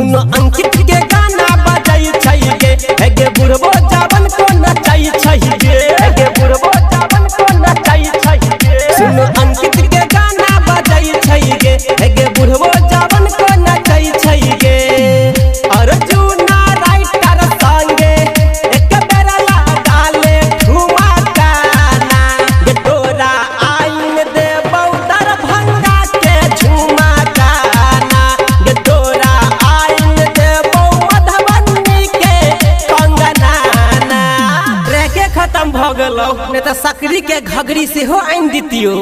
सुनो अंकित के गाना बजाई छै गे हेगे बुढ़बो जावन को नचाई छै गे हेगे बुढ़बो जावन को नचाई छै गे सुनो अंकित के गाना बजाई छै गे हेगे बुढ़बो जावन को नचाई छै गे अर्जुना राइटर संगे एक बेरा लगा ले ठुमा गाना गे तोरा आइन दे बौदर भंगा के झुमा गाना गे तोरा आइन दे बौ मधुबनी के कंगना ट्रैके खत्म भ गेलौ ने त सकरी के घगरी से हो आइन दितियो।